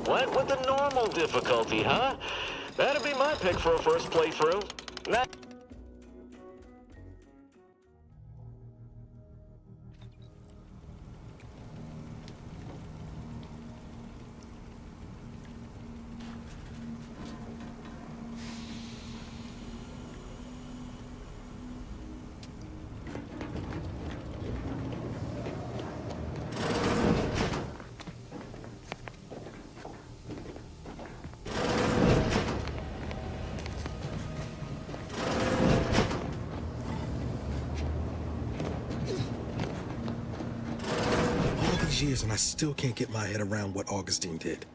Went with the normal difficulty, huh? That'd be my pick for a first playthrough. Years and I still can't get my head around what Augustine did.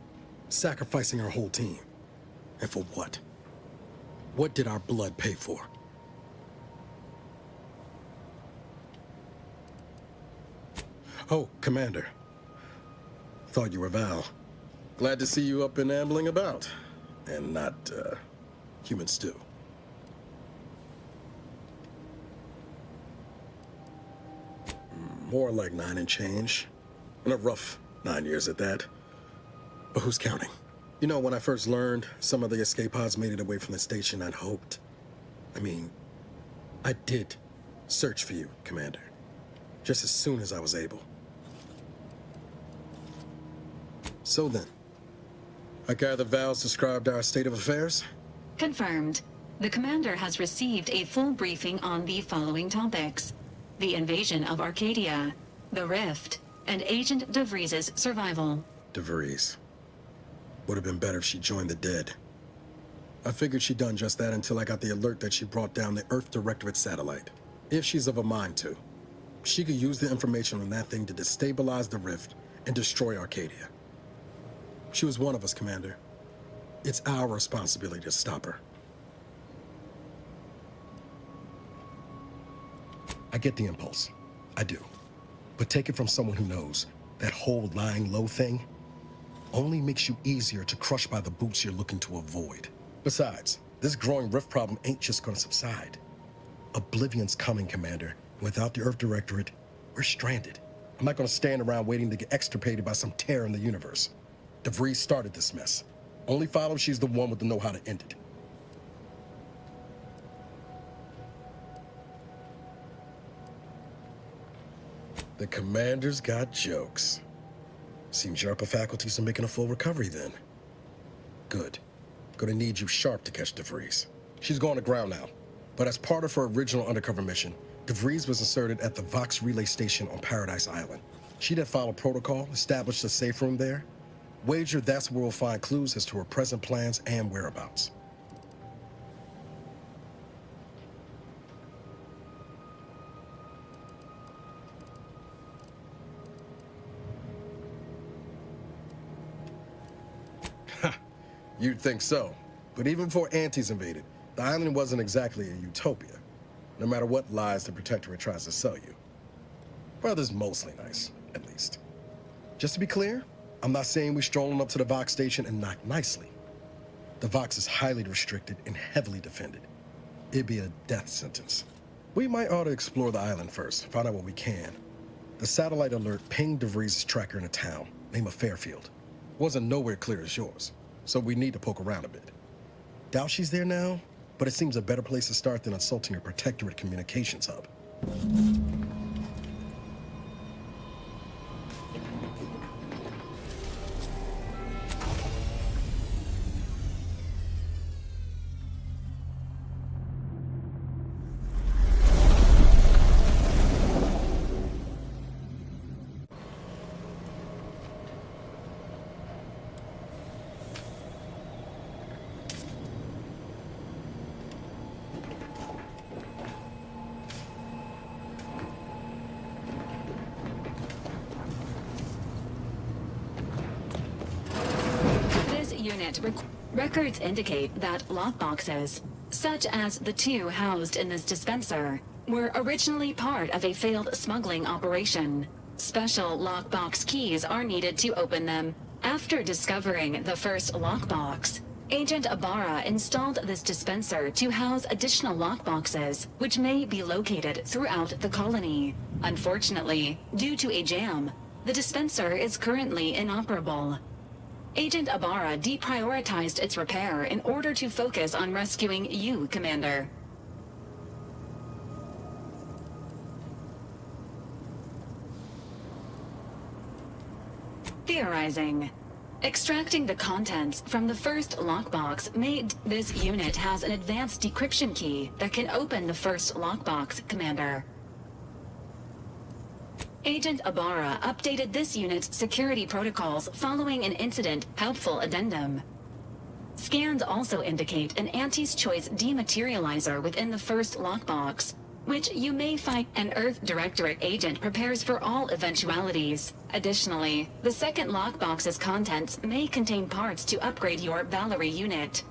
Sacrificing our whole team. And for what? What did our blood pay for? Oh, Commander. Thought you were Val. Glad to see you up and ambling about. And not, human stew. More like 9 and change. And a rough 9 years at that. But who's counting? You know, when I first learned some of the escape pods made it away from the station, I'd hoped. I did search for you, Commander. Just as soon as I was able. So then, I gather Val's described our state of affairs? Confirmed. The Commander has received a full briefing on the following topics: the invasion of Arcadia, the Rift, and Agent DeVries' survival. DeVries. Would have been better if she joined the dead. I figured she'd done just that until I got the alert that she brought down the Earth Directorate satellite. If she's of a mind to, she could use the information on that thing to destabilize the Rift and destroy Arcadia. She was one of us, Commander. It's our responsibility to stop her. I get the impulse. I do. But take it from someone who knows that whole lying low thing only makes you easier to crush by the boots you're looking to avoid. Besides, this growing rift problem ain't just gonna subside. Oblivion's coming, Commander. Without the Earth Directorate, we're stranded. I'm not gonna stand around waiting to get extirpated by some tear in the universe. DeVries started this mess. Only follow she's the one with the know-how to end it. The Commander's got jokes. Seems your upper faculties are making a full recovery then. Good. Gonna need you sharp to catch DeVries. She's going to ground now. But as part of her original undercover mission, DeVries was inserted at the Vox Relay Station on Paradise Island. She'd have followed protocol, established a safe room there. Wager that's where we'll find clues as to her present plans and whereabouts. You'd think so. But even before Antes invaded, the island wasn't exactly a utopia, no matter what lies the Protectorate tries to sell you. Brother's mostly nice, at least. Just to be clear, I'm not saying we're strolling up to the Vox station and knock nicely. The Vox is highly restricted and heavily defended. It'd be a death sentence. We might ought to explore the island first, find out what we can. The satellite alert pinged DeVries' tracker in a town, name of Fairfield. Wasn't nowhere clear as yours, so we need to poke around a bit. Doubt she's there now, but it seems a better place to start than assaulting your Protectorate communications hub. Records indicate that lockboxes, such as the two housed in this dispenser, were originally part of a failed smuggling operation. Special lockbox keys are needed to open them. After discovering the first lockbox, Agent Ibarra installed this dispenser to house additional lockboxes, which may be located throughout the colony. Unfortunately, due to a jam, the dispenser is currently inoperable. Agent Ibarra deprioritized its repair in order to focus on rescuing you, Commander. Theorizing. Extracting the contents from the first lockbox made this unit has an advanced decryption key that can open the first lockbox, Commander. Agent Ibarra updated this unit's security protocols following an incident. Helpful addendum. Scans also indicate an Auntie's Choice dematerializer within the first lockbox, which you may find. An Earth Directorate agent prepares for all eventualities. Additionally, the second lockbox's contents may contain parts to upgrade your Valerie unit.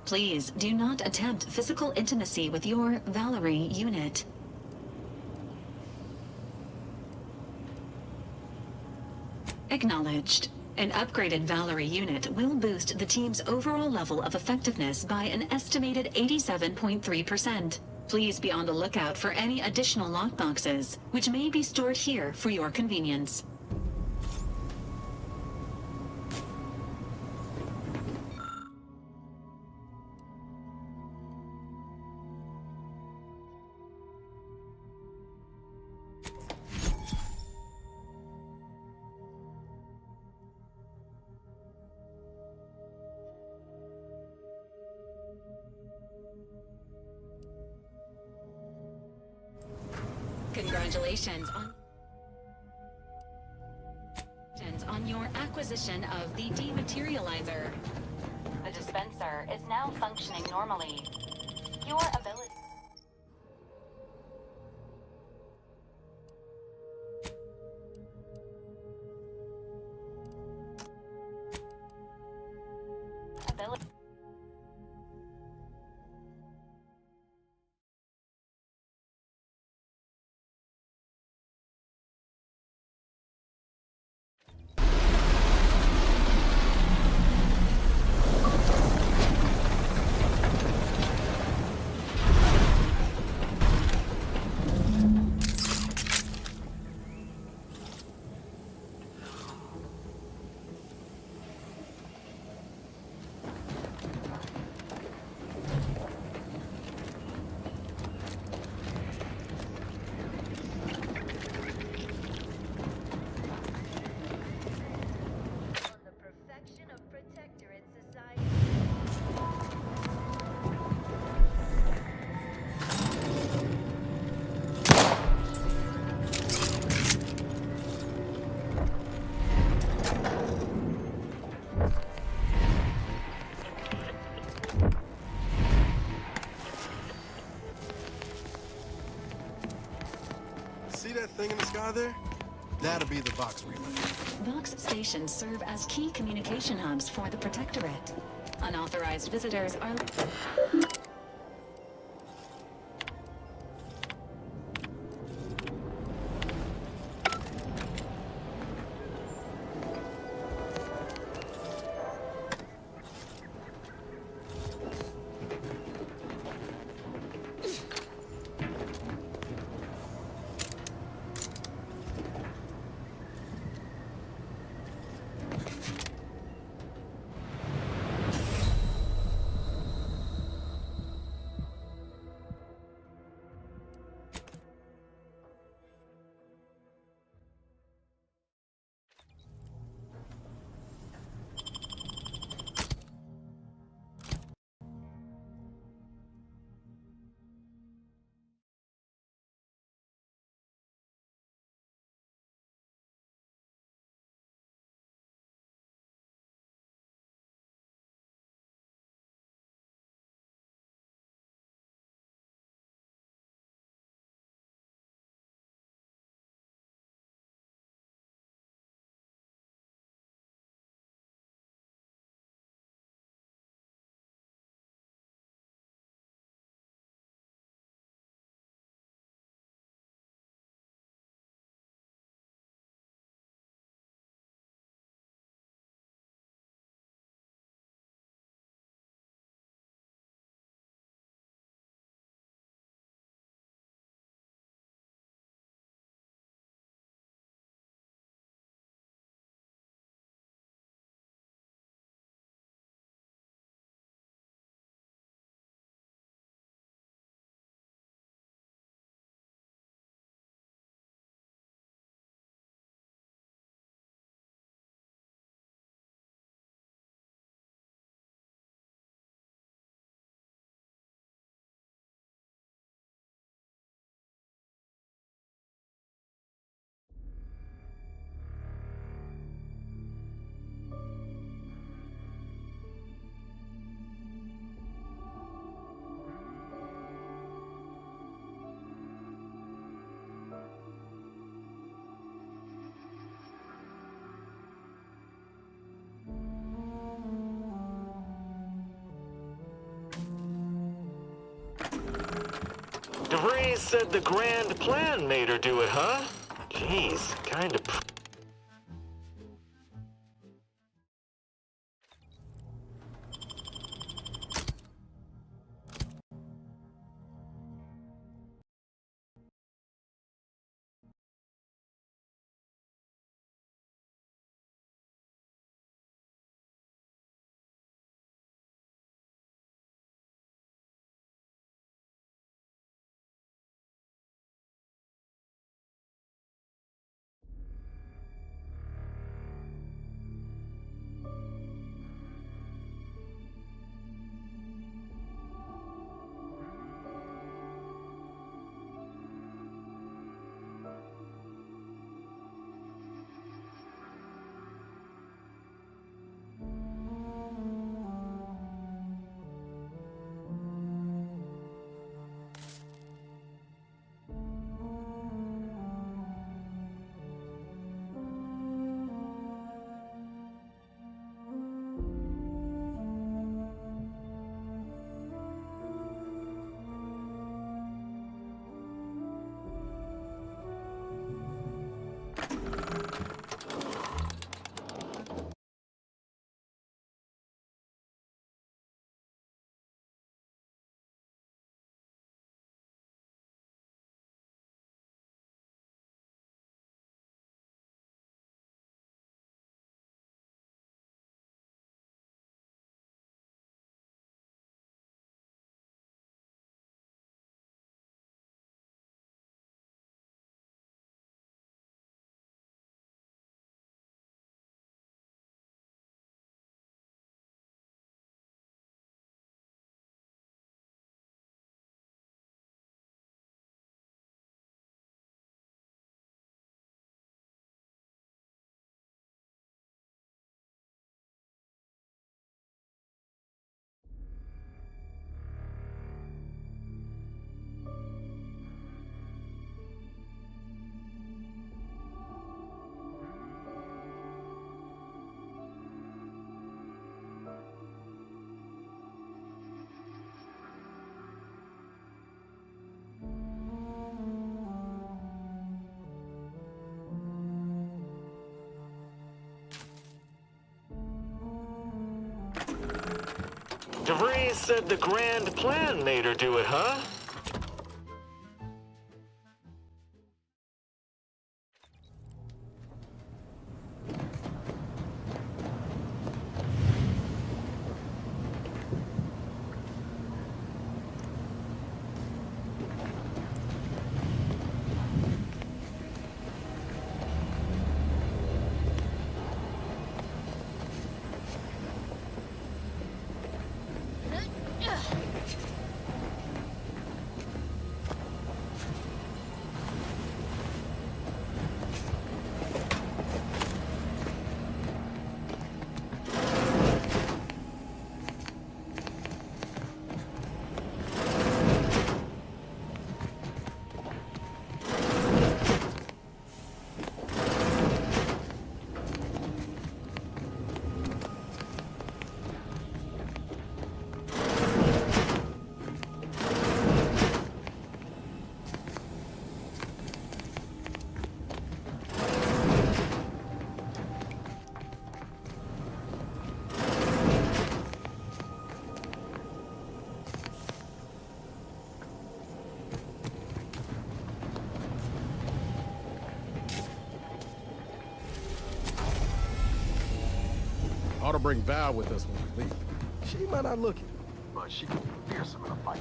Please do not attempt physical intimacy with your Valerie unit. Acknowledged. An upgraded Valerie unit will boost the team's overall level of effectiveness by an estimated 87.3%. Please be on the lookout for any additional lockboxes, which may be stored here for your convenience. Congratulations on your acquisition of the dematerializer. The dispenser is now functioning normally. Your ability... See that thing in the sky there? That'll be the Vox relay. Vox stations serve as key communication hubs for the Protectorate. Unauthorized visitors are... DeVries said the grand plan made her do it, huh? Jeez, kinda. DeVries said the grand plan made her do it, huh? Ought to bring Val with us when we leave. She might not look it, but she can be fearsome in a fight.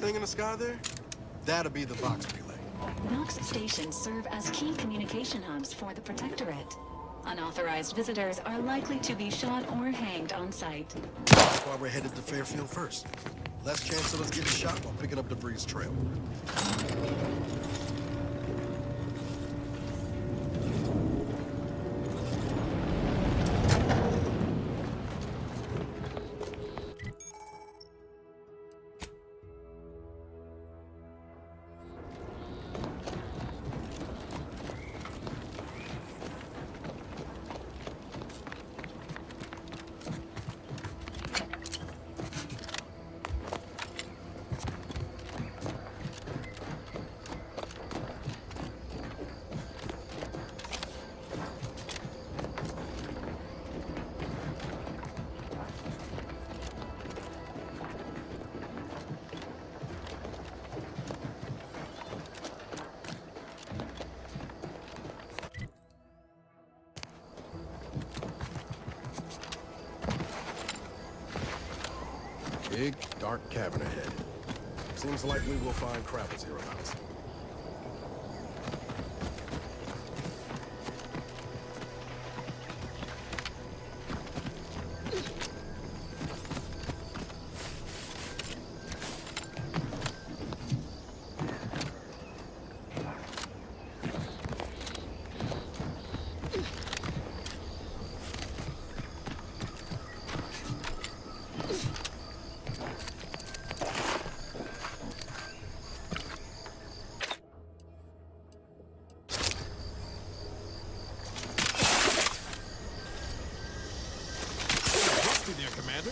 thing in the sky there? That'll be the Vox relay. Vox stations serve as key communication hubs for the Protectorate. Unauthorized visitors are likely to be shot or hanged on sight. That's why we're headed to Fairfield first. Less chance of us getting shot while picking up debris trail. Big, dark cavern ahead. Seems like we will find Kravitz hereabouts. There, Commander.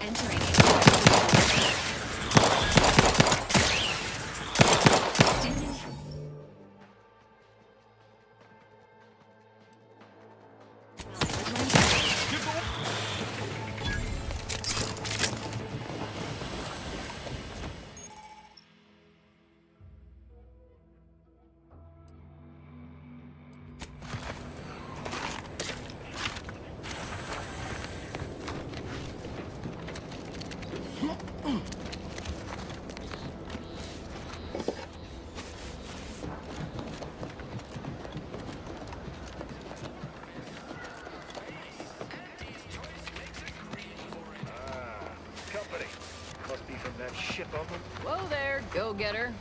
Entering. Company. Must be from that ship on them. Whoa there, go-getter.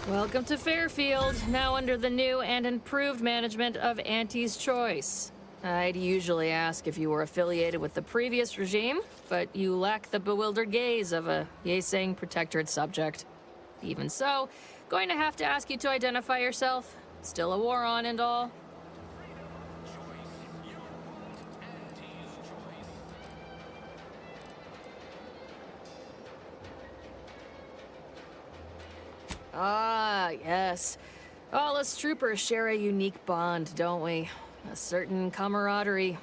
Welcome to Fairfield, now under the new and improved management of Auntie's Choice. I'd usually ask if you were affiliated with the previous regime, but you lack the bewildered gaze of a Yeseng Protectorate subject. Even so, going to have to ask you to identify yourself. Still a war on and all. Ah, yes. All us troopers share a unique bond, don't we? A certain camaraderie.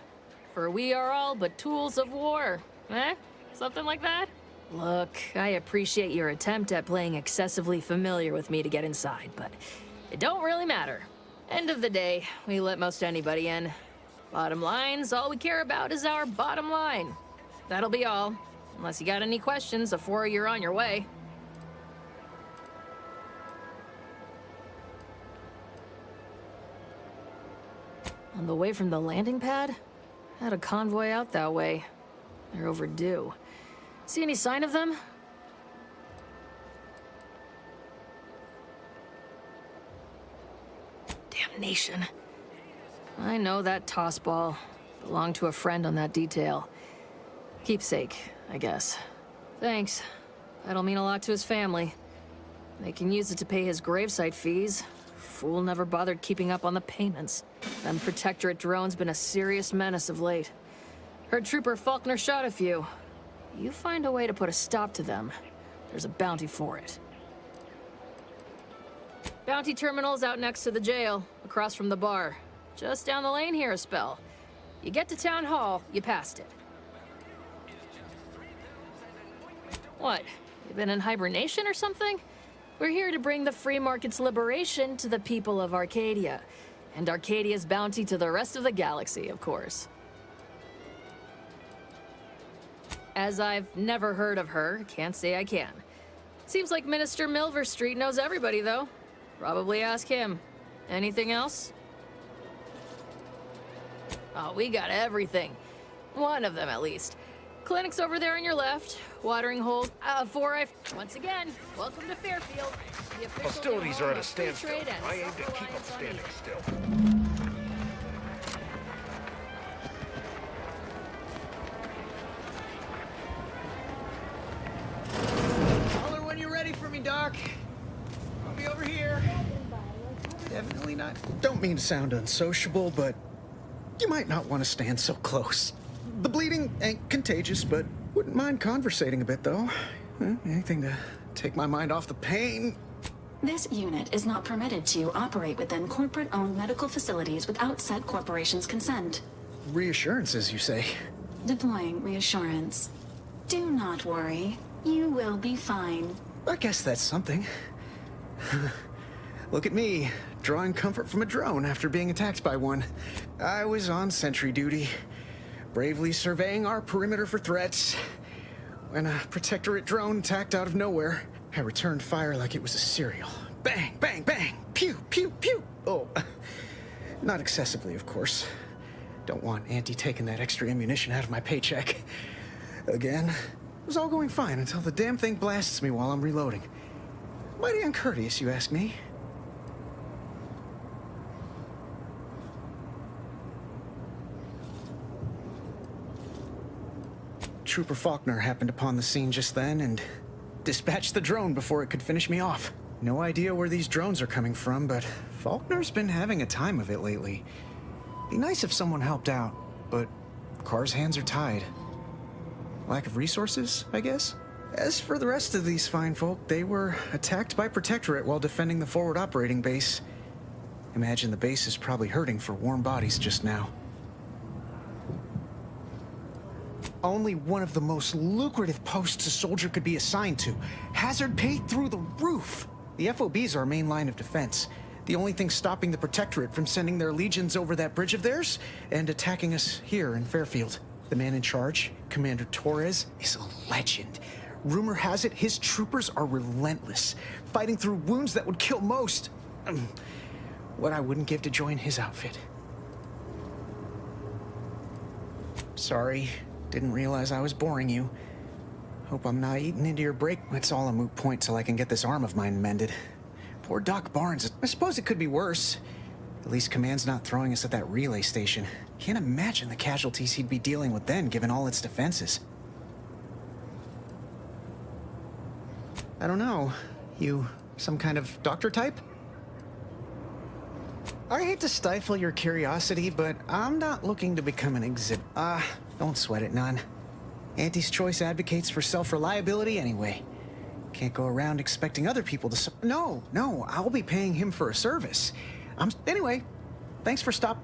For we are all but tools of war. Eh? Something like that? Look, I appreciate your attempt at playing excessively familiar with me to get inside, but it don't really matter. End of the day, we let most anybody in. Bottom line's all we care about is our bottom line. That'll be all. Unless you got any questions before you're on your way. On the way from the landing pad? Had a convoy out that way. They're overdue. See any sign of them? Damnation. I know that toss ball. Belonged to a friend on that detail. Keepsake, I guess. Thanks. That'll mean a lot to his family. They can use it to pay his gravesite fees. Fool never bothered keeping up on the payments. Them Protectorate drones been a serious menace of late. Heard Trooper Faulkner shot a few. You find a way to put a stop to them, there's a bounty for it. Bounty terminal's out next to the jail, across from the bar. Just down the lane here a spell. You get to Town Hall, you passed it. What? You been in hibernation or something? We're here to bring the free market's liberation to the people of Arcadia. And Arcadia's bounty to the rest of the galaxy, of course. As I've never heard of her, can't say I can. Seems like Minister Milverstreet knows everybody, though. Probably ask him. Anything else? Oh, we got everything. One of them, at least. Clinic's over there on your left. Watering hole. Once again, welcome to Fairfield. The official Hostilities are at a of free standstill. trade and I aim to keep them self-reliance on standing you. still. Holler when you're ready for me, Doc. I'll be over here. Definitely not. Don't mean to sound unsociable, but you might not want to stand so close. The bleeding ain't contagious, but wouldn't mind conversating a bit, though. Anything to take my mind off the pain. This unit is not permitted to operate within corporate-owned medical facilities without said corporation's consent. Reassurances, you say? Deploying reassurance. Do not worry. You will be fine. I guess that's something. Look at me, drawing comfort from a drone after being attacked by one. I was on sentry duty, bravely surveying our perimeter for threats. When a Protectorate drone attacked out of nowhere, I returned fire like it was a cereal. Bang, bang, bang! Pew, pew, pew! Oh, not excessively, of course. Don't want Auntie taking that extra ammunition out of my paycheck. Again, it was all going fine until the damn thing blasts me while I'm reloading. Mighty uncourteous, you ask me. Trooper Faulkner happened upon the scene just then and dispatched the drone before it could finish me off. No idea where these drones are coming from, but Faulkner's been having a time of it lately. Be nice if someone helped out, but Carr's hands are tied. Lack of resources, I guess? As for the rest of these fine folk, they were attacked by Protectorate while defending the forward operating base. Imagine the base is probably hurting for warm bodies just now. Only one of the most lucrative posts a soldier could be assigned to. Hazard pay through the roof. The FOB's our main line of defense. The only thing stopping the Protectorate from sending their legions over that bridge of theirs and attacking us here in Fairfield. The man in charge, Commander Torres, is a legend. Rumor has it his troopers are relentless, fighting through wounds that would kill most. What I wouldn't give to join his outfit. Sorry, didn't realize I was boring you. Hope I'm not eating into your break. It's all a moot point till I can get this arm of mine mended. Poor Doc Barnes. I suppose it could be worse. At least Command's not throwing us at that relay station. Can't imagine the casualties he'd be dealing with then, given all its defenses. I don't know. You some kind of doctor type? I hate to stifle your curiosity, but I'm not looking to become an exhibit. Don't sweat it none. Auntie's Choice advocates for self-reliability anyway. Can't go around expecting other people to No, I'll be paying him for a service. Anyway, thanks for stop.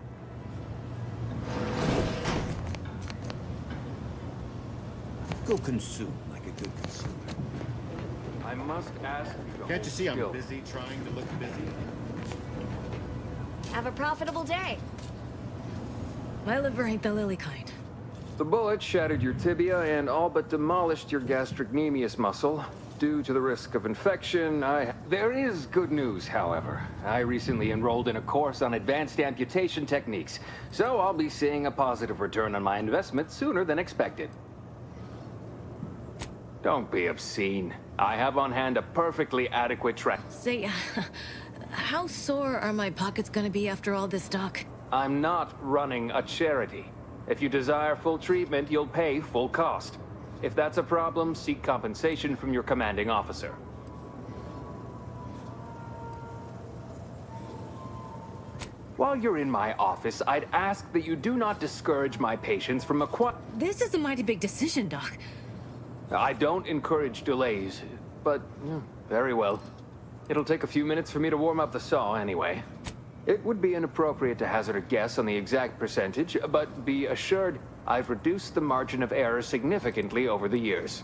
Go consume like a good consumer. I must ask you. Can't you see I'm busy trying to look busy? Have a profitable day. My liver ain't the lily kind. The bullet shattered your tibia and all but demolished your gastrocnemius muscle. Due to the risk of infection, There is good news, however. I recently enrolled in a course on advanced amputation techniques, so I'll be seeing a positive return on my investment sooner than expected. Don't be obscene. I have on hand a perfectly adequate track. Say, how sore are my pockets gonna be after all this, Doc? I'm not running a charity. If you desire full treatment, you'll pay full cost. If that's a problem, seek compensation from your commanding officer. While you're in my office, I'd ask that you do not discourage my patients from This is a mighty big decision, Doc. I don't encourage delays, but very well. It'll take a few minutes for me to warm up the saw anyway. It would be inappropriate to hazard a guess on the exact percentage, but be assured I've reduced the margin of error significantly over the years.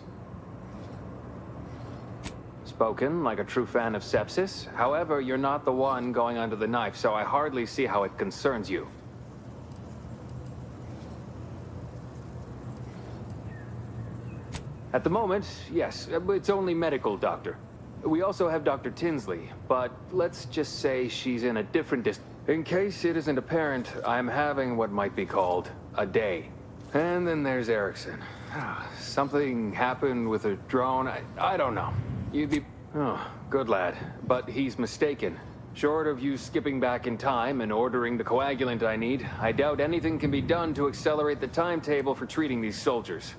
spoken, like a true fan of sepsis. However, you're not the one going under the knife, so I hardly see how it concerns you. At the moment, yes, it's only medical, Doctor. We also have Dr. Tinsley, but let's just say she's in a different In case it isn't apparent, I'm having what might be called a day. And then there's Erickson. Something happened with a drone. I don't know. You'd be... Oh, good lad. But he's mistaken. Short of you skipping back in time and ordering the coagulant I need, I doubt anything can be done to accelerate the timetable for treating these soldiers.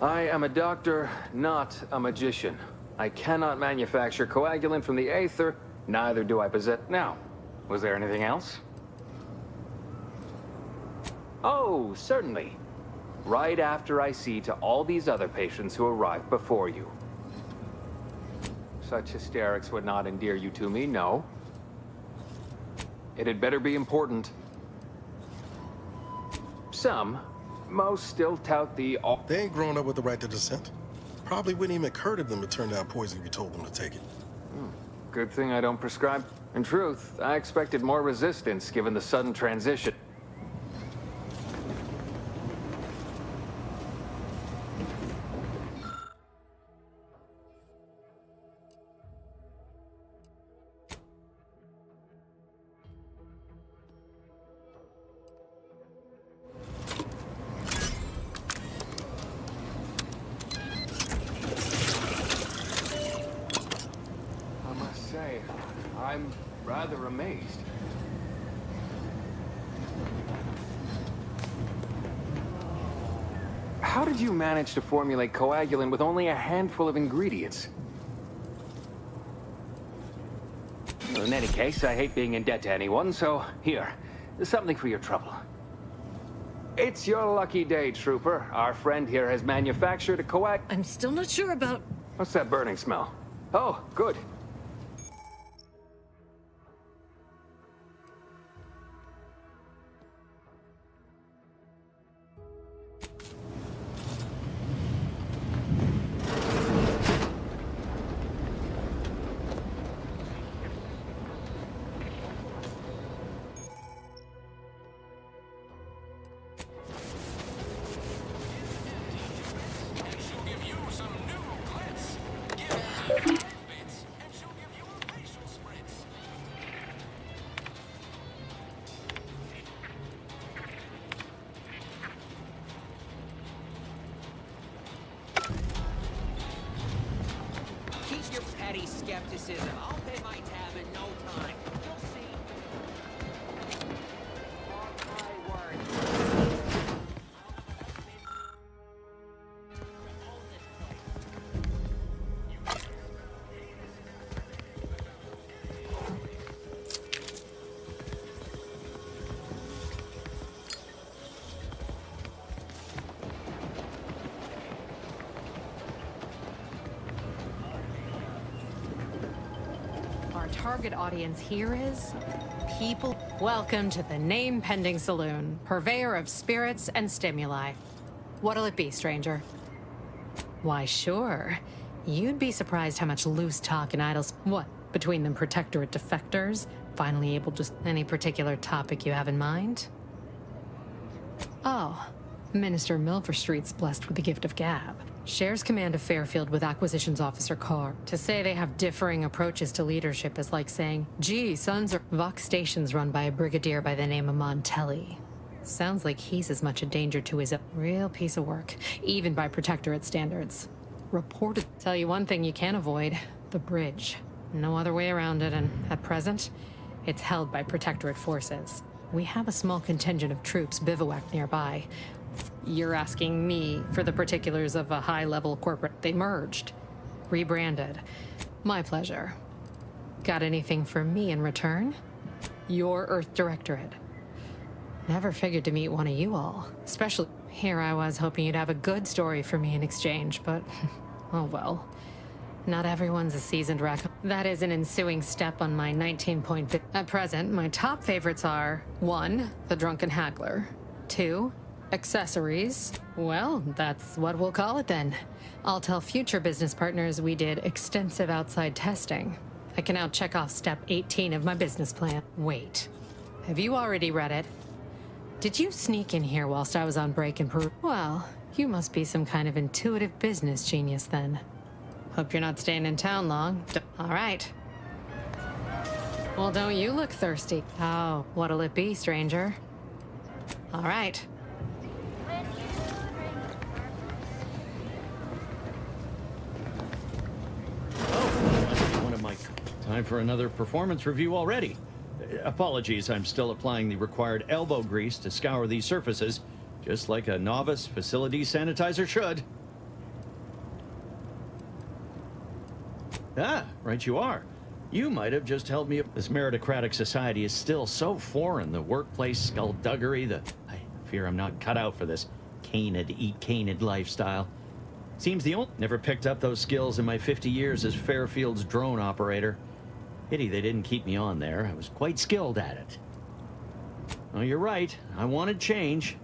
I am a doctor, not a magician. I cannot manufacture coagulant from the Aether, neither do I possess... Now, was there anything else? Oh, certainly. Right after I see to all these other patients who arrived before you. Such hysterics would not endear you to me, no. It had better be important. Some, most still tout the... They ain't grown up with the right to dissent. Probably wouldn't even occur to them to turn down poison if you told them to take it. Good thing I don't prescribe. In truth, I expected more resistance given the sudden transition. I'm rather amazed. How did you manage to formulate coagulant with only a handful of ingredients? In any case, I hate being in debt to anyone, so here, something for your trouble. It's your lucky day, Trooper. Our friend here has manufactured a I'm still not sure about... What's that burning smell? Oh, good. Keep your petty skepticism. I'll pay my tab in no time. You'll see. On my word. Our target audience here is people. Welcome to the Name Pending Saloon, purveyor of spirits and stimuli. What'll it be, stranger? Why, sure. You'd be surprised how much loose talk and idle... What? Between them Protectorate defectors? Finally able to... Any particular topic you have in mind? Oh. Minister Milverstreet's blessed with the gift of gab. Shares command of Fairfield with Acquisitions Officer Carr. To say they have differing approaches to leadership is like saying, gee, sons are... Vox Station's run by a brigadier by the name of Montelli. Sounds like he's as much a danger to his... Real piece of work, even by Protectorate standards. Reported... Tell you one thing you can't avoid. The bridge. No other way around it, and at present, it's held by Protectorate forces. We have a small contingent of troops bivouacked nearby. You're asking me for the particulars of a high-level corporate... They merged. Rebranded. My pleasure. Got anything for me in return? Your Earth Directorate. Never figured to meet one of you all. Especially... Here I was hoping you'd have a good story for me in exchange, but... Oh well. Not everyone's a seasoned wreck. That is an ensuing step on my 19-point... At present, my top favorites are... 1. The Drunken Haggler. 2. Accessories? Well, that's what we'll call it then. I'll tell future business partners we did extensive outside testing. I can now check off step 18 of my business plan. Wait, have you already read it? Did you sneak in here whilst I was on break in Peru? Well, you must be some kind of intuitive business genius then. Hope you're not staying in town long. All right. Well, don't you look thirsty. Oh, what'll it be, stranger? All right. One of my... Time for another performance review already. Apologies, I'm still applying the required elbow grease to scour these surfaces, just like a novice facility sanitizer should. Ah, right you are. You might have just helped me. This meritocratic society is still so foreign, the workplace skullduggery, I fear I'm not cut out for this canid, eat canid lifestyle. Seems the only... Never picked up those skills in my 50 years as Fairfield's drone operator. Pity they didn't keep me on there. I was quite skilled at it. Oh, you're right. I wanted change.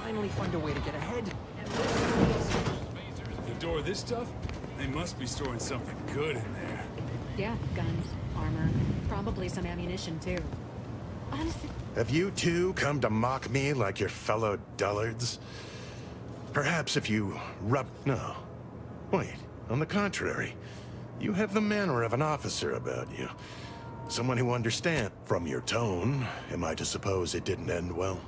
Finally find a way to get ahead. The door this tough? They must be storing something good in there. Yeah, guns, armor, probably some ammunition too. Honestly, Have you two come to mock me like your fellow dullards? Perhaps if you rub... No. Wait, on the contrary. You have the manner of an officer about you. Someone who understands. From your tone, am I to suppose it didn't end well?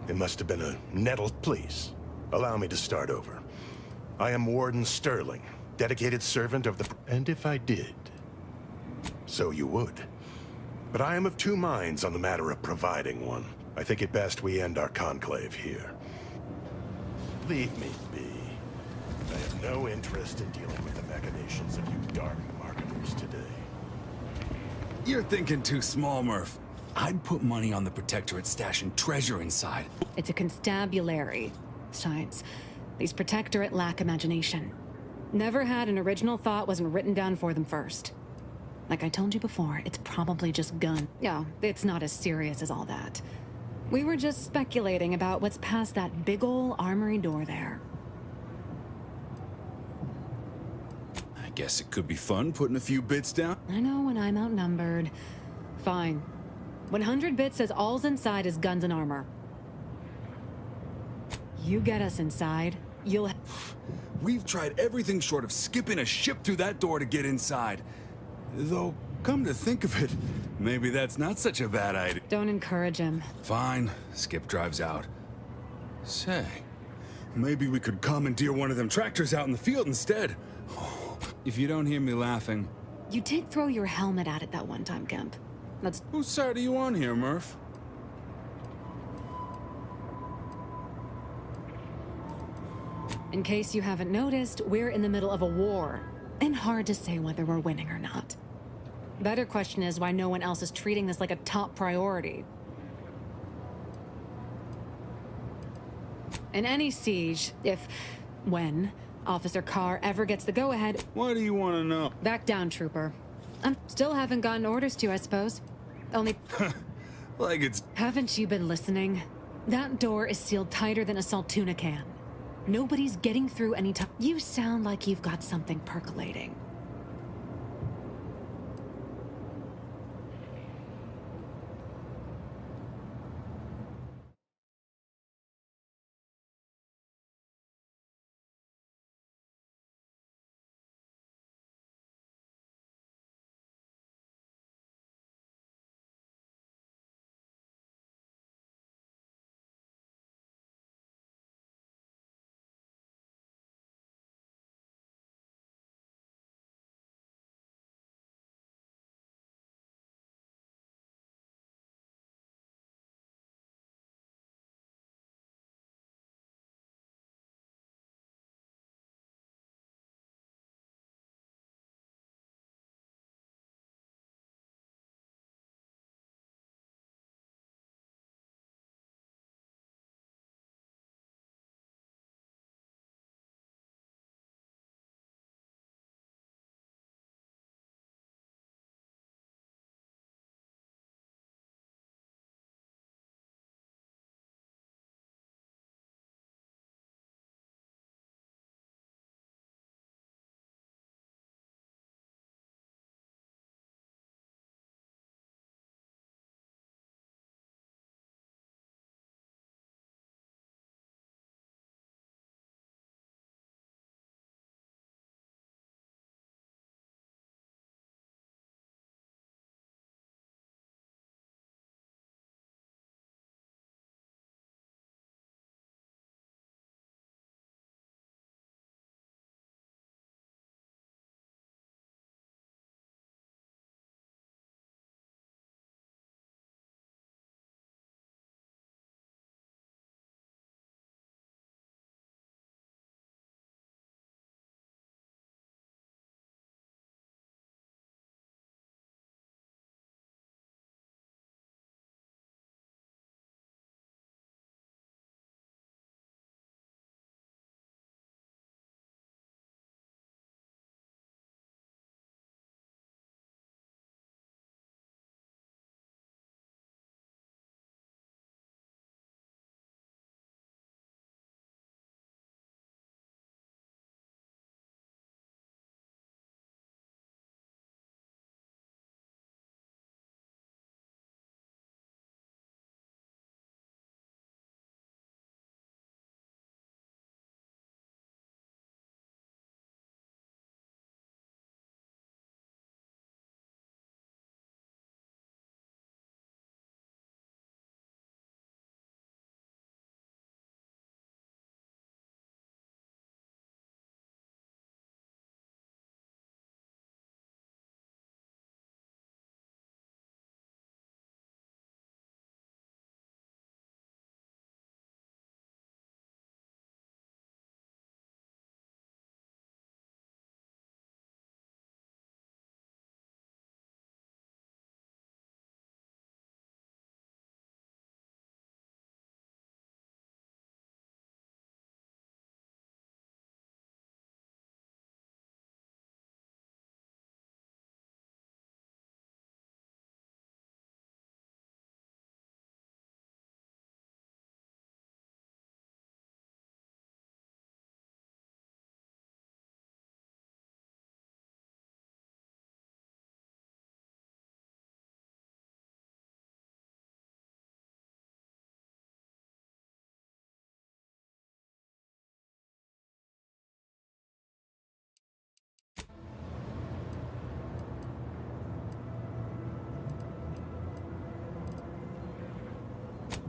It must have been a nettled... Please, allow me to start over. I am Warden Sterling, dedicated servant of the... And if I did, so you would. But I am of two minds on the matter of providing one. I think it best we end our conclave here. Leave me be. I have no interest in dealing with the machinations of you dark marketers today. You're thinking too small, Murph. I'd put money on the Protectorate stashing treasure inside. it's a constabulary. Besides, these Protectorate lack imagination. Never had an original thought wasn't written down for them first. Like I told you before, it's probably just gun. Yeah, it's not as serious as all that. We were just speculating about what's past that big ol' armory door there. I guess it could be fun putting a few bits down. I know when I'm outnumbered. Fine. 100 bits says all's inside is guns and armor. You get us inside, you'll... We've tried everything short of skipping a ship through that door to get inside. Though, come to think of it, maybe that's not such a bad idea. Don't encourage him. Fine, Skip drives out. Say, maybe we could commandeer one of them tractors out in the field instead. If you don't hear me laughing... You did throw your helmet at it that one time, Kemp. Let's... Whose side are you on here, Murph? In case you haven't noticed, we're in the middle of a war. And hard to say whether we're winning or not. Better question is why no one else is treating this like a top priority. In any siege, when, Officer Carr ever gets the go-ahead... Why do you want to know? Back down, Trooper. I still haven't gotten orders to, I suppose. Only... Like it's... Haven't you been listening? That door is sealed tighter than a Saltuna can. Nobody's getting through any time. You sound like you've got something percolating.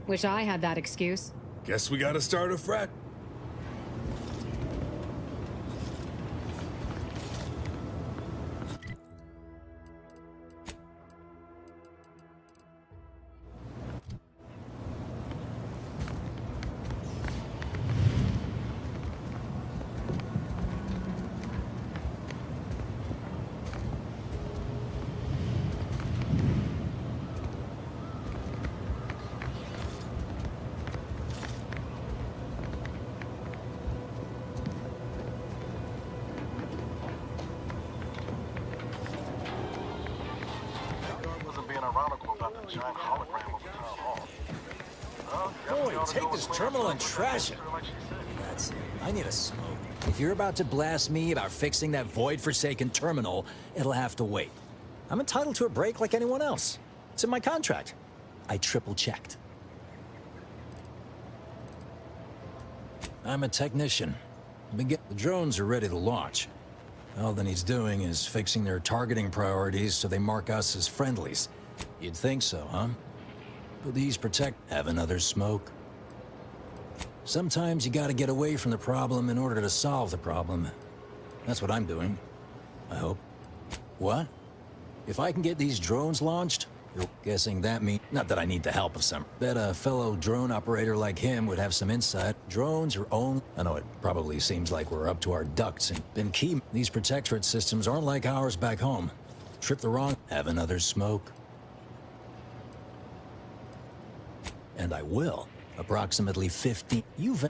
Wish I had that excuse. Guess we gotta start a frat. Boy, take this terminal and trash it. That's it. I need a smoke. If you're about to blast me about fixing that void-forsaken terminal, it'll have to wait. I'm entitled to a break like anyone else. It's in my contract. I triple-checked. I'm a technician. The drones are ready to launch. All that he's doing is fixing their targeting priorities so they mark us as friendlies. You'd think so, huh? But these have another smoke. Sometimes you gotta get away from the problem in order to solve the problem. That's what I'm doing. I hope. What? If I can get these drones launched, you're guessing that means... Not that I need the help of some. Bet a fellow drone operator like him would have some insight. Drones are owned... I know it probably seems like we're up to our ducks and been key. These protectorate systems aren't like ours back home. Trip the wrong... Have another smoke. And I will. Approximately 50... You've...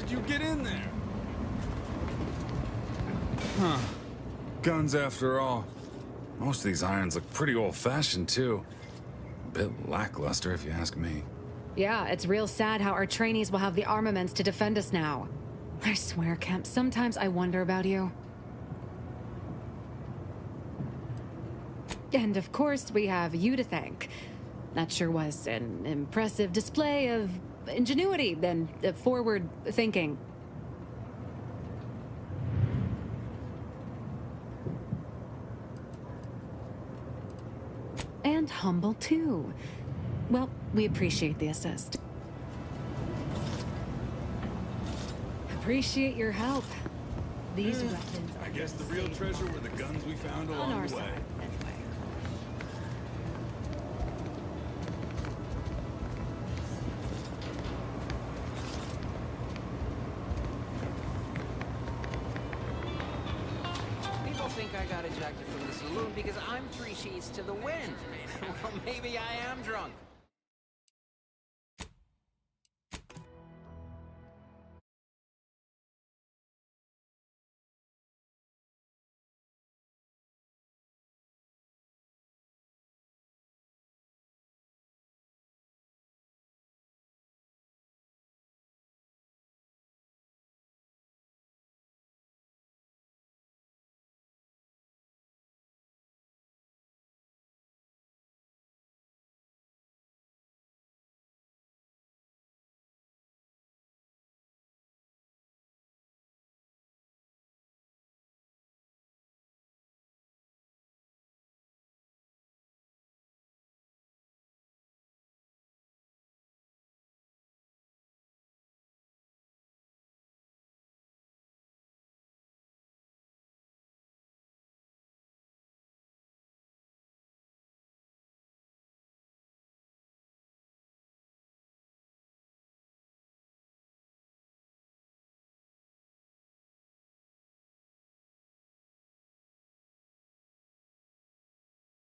Did you get in there? Huh. Guns after all. Most of these irons look pretty old-fashioned, too. A bit lackluster, if you ask me. Yeah, it's real sad how our trainees will have the armaments to defend us now. I swear, Kemp, sometimes I wonder about you. And of course, we have you to thank. That sure was an impressive display of ingenuity and forward thinking. And humble too. Well, we appreciate the assist. Appreciate your help. These weapons I guess the real treasure were the guns we found on along our the way. side, anyway. People think I got ejected from the saloon because I'm 3 sheets to the wind. Well, maybe I am drunk.